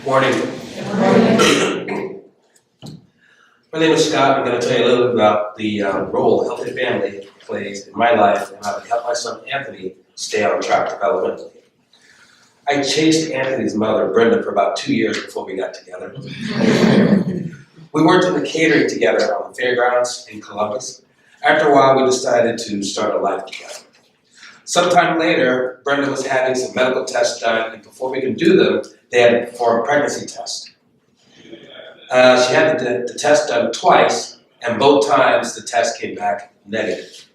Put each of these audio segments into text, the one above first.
Morning. My name is Scott. I'm going to tell you a little bit about the role Healthy Family plays in my life and how to help my son Anthony stay on track developmentally. I chased Anthony's mother, Brenda, for about 2 years before we got together. We worked in the catering together on the fairgrounds in Columbus. After a while, we decided to start a life together. Sometime later, Brenda was having some medical tests done, and before we could do them, they had to perform a pregnancy test. She had the test done twice, and both times the test came back negative.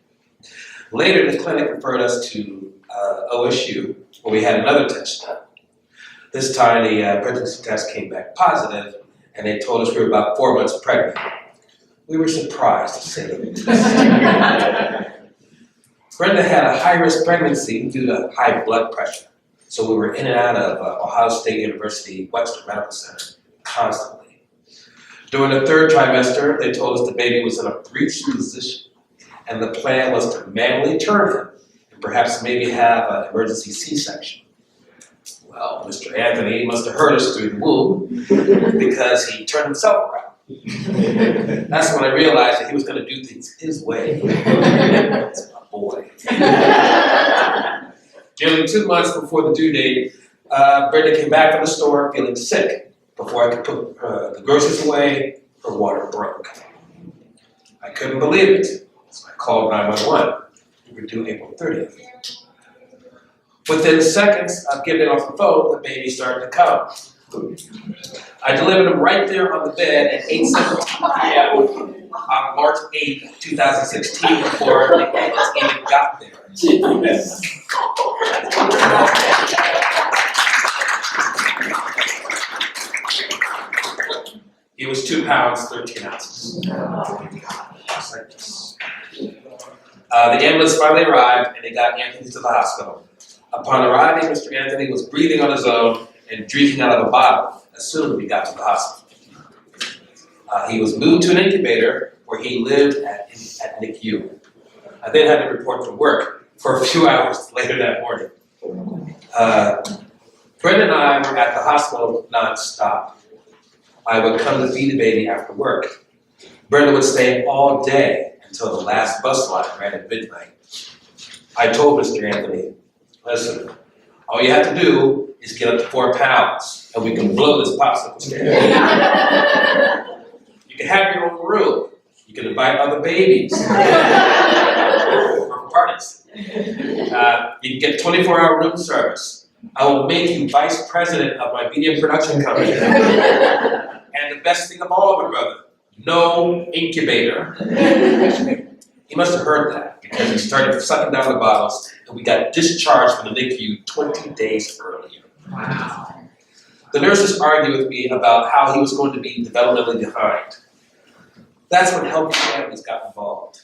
Later, the clinic referred us to OSU, where we had another test done. This time, the pregnancy test came back positive, and they told us we were about 4 months pregnant. We were surprised, to say the least. Brenda had a high-risk pregnancy due to high blood pressure, so we were in and out of Ohio State University Webster Medical Center constantly. During the third trimester, they told us the baby was in a breech position, and the plan was to manually turn him and perhaps maybe have an emergency C-section. Well, Mr. Anthony must have heard us through the womb because he turned himself around. That's when I realized that he was going to do things his way. That's my boy. Nearly 2 months before the due date, Brenda came back from the store feeling sick. Before I could put the groceries away, her water broke. I couldn't believe it, so I called 911. We were due April 30th. Within seconds of getting off the phone, the baby started to come. I delivered him right there on the bed at 8:17 p.m. on March 8th, 2016, before the ambulance even got there. He was 2 pounds, 13 ounces. Just like this. The ambulance finally arrived, and they got Anthony to the hospital. Upon arriving, Mr. Anthony was breathing on his own and drinking out of a bottle as soon as we got to the hospital. He was moved to an incubator where he lived at NICU. I then had to report to work for a few hours later that morning. Brenda and I were at the hospital non-stop. I would come to feed the baby after work. Brenda would stay all day until the last bus line ran at midnight. I told Mr. Anthony, listen, all you have to do is get up to 4 pounds and we can blow this popsicle stand. You can have your own room. You can invite other babies for parties. You can get 24-hour room service. I will make you vice president of my media production company. And the best thing of all, my brother, no incubator. He must have heard that because he started sucking down the bottles and we got discharged from the NICU 20 days earlier. Wow. The nurses argued with me about how he was going to be developmentally behind. That's when Healthy Families got involved.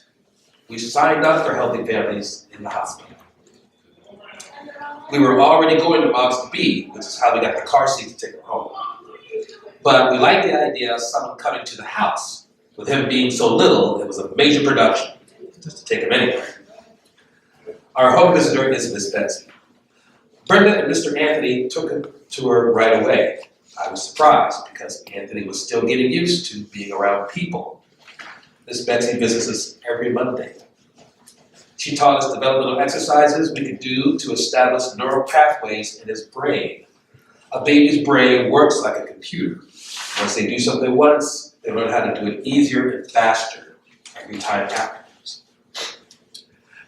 We signed up for Healthy Families in the hospital. We were already going to Moms to Be, which is how we got the car seat to take him home. But we liked the idea of someone coming to the house. With him being so little, it was a major production, just to take him anywhere. Our home visitor is Miss Betsy. Brenda and Mr. Anthony took him to her right away. I was surprised because Anthony was still getting used to being around people. Miss Betsy visits us every Monday. She taught us developmental exercises we could do to establish neural pathways in his brain. A baby's brain works like a computer. Once they do something once, they learn how to do it easier and faster every time afterwards.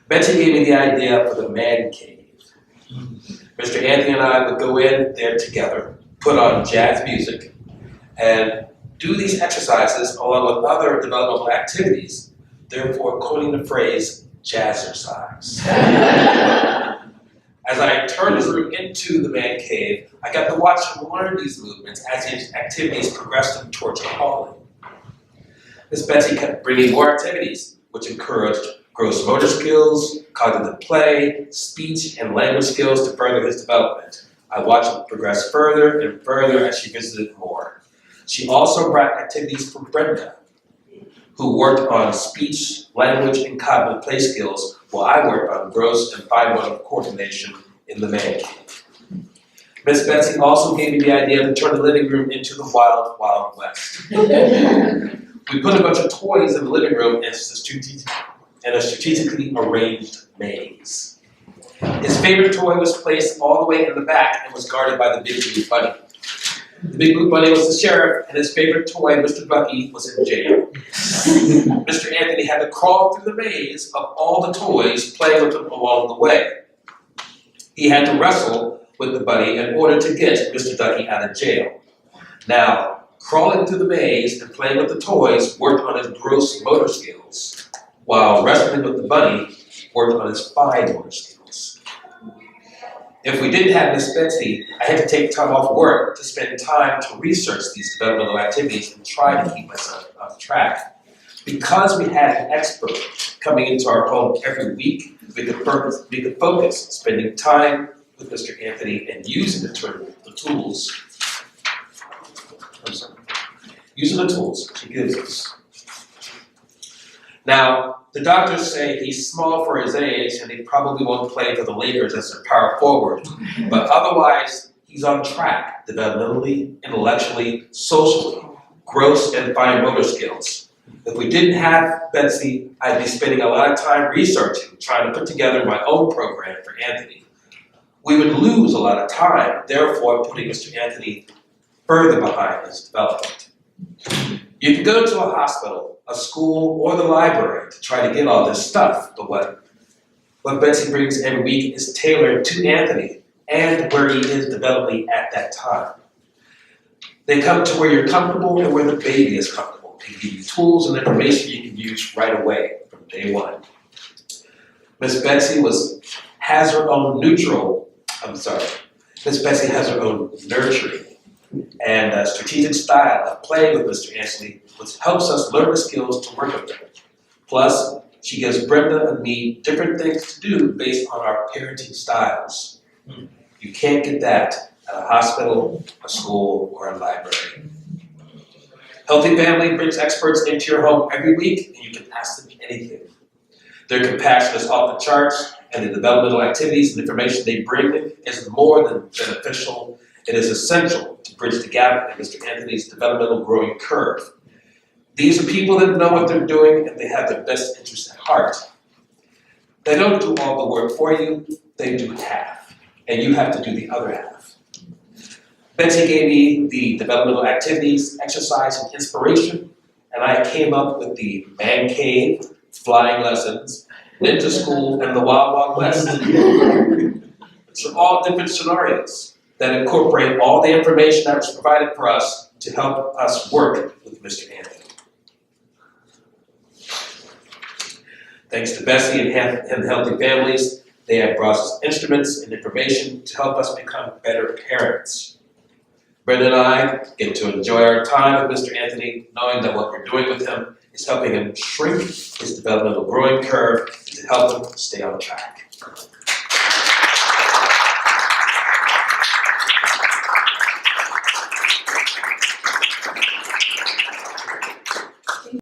Betsy gave me the idea for the man cave. Mr. Anthony and I would go in there together, put on jazz music, and do these exercises along with other developmental activities, therefore coining the phrase jazzercise. As I turned his room into the man cave, I got to watch him learn these movements as his activities progressed him towards calling. Miss Betsy kept bringing more activities, which encouraged gross motor skills, cognitive play, speech, and language skills to further his development. I watched him progress further and further as she visited more. She also brought activities for Brenda, who worked on speech, language, and cognitive play skills while I worked on gross and fine motor coordination in the man cave. Miss Betsy also gave me the idea to turn the living room into the Wild Wild West. We put a bunch of toys in the living room and a strategically arranged maze. His favorite toy was placed all the way in the back and was guarded by the Big Blue Bunny. The Big Blue Bunny was the sheriff, and his favorite toy, Mr. Bucky, was in jail. Mr. Anthony had to crawl through the maze of all the toys, playing with them along the way. He had to wrestle with the bunny in order to get Mr. Ducky out of jail. Now, crawling through the maze and playing with the toys worked on his gross motor skills, while wrestling with the bunny worked on his fine motor skills. If we didn't have Miss Betsy, I had to take time off work to spend time to research these developmental activities and try to keep myself on track. Because we had an expert coming into our home every week, we could focus spending time with Mr. Anthony and using the tools she gives us. Now, the doctors say he's small for his age and he probably won't play for the Lakers as a power forward, but otherwise he's on track developmentally, intellectually, socially, gross and fine motor skills. If we didn't have Betsy, I'd be spending a lot of time researching, trying to put together my own program for Anthony. We would lose a lot of time, therefore putting Mr. Anthony further behind his development. You can go to a hospital, a school, or the library to try to get all this stuff, but what Betsy brings every week is tailored to Anthony and where he is developmentally at that time. They come to where you're comfortable and where the baby is comfortable. They give you tools and information you can use right away from day one. Miss Betsy has her own nurturing and strategic style of playing with Mr. Anthony, which helps us learn the skills to work with him. Plus, she gives Brenda and me different things to do based on our parenting styles. You can't get that at a hospital, a school, or a library. Healthy Family brings experts into your home every week, and you can ask them anything. Their compassion is off the charts, and the developmental activities and information they bring is more than beneficial. It is essential to bridge the gap in Mr. Anthony's developmental growing curve. These are people that know what they're doing, and they have their best interests at heart. They don't do all the work for you, they do half, and you have to do the other half. Betsy gave me the developmental activities, exercise, and inspiration, and I came up with the man cave, flying lessons, ninja school, and the Wild Wild West. These are all different scenarios that incorporate all the information that was provided for us to help us work with Mr. Anthony. Thanks to Betsy and Healthy Families, they have brought us instruments and information to help us become better parents. Brenda and I get to enjoy our time with Mr. Anthony, knowing that what we're doing with him is helping him shrink his developmental growing curve to help him stay on track.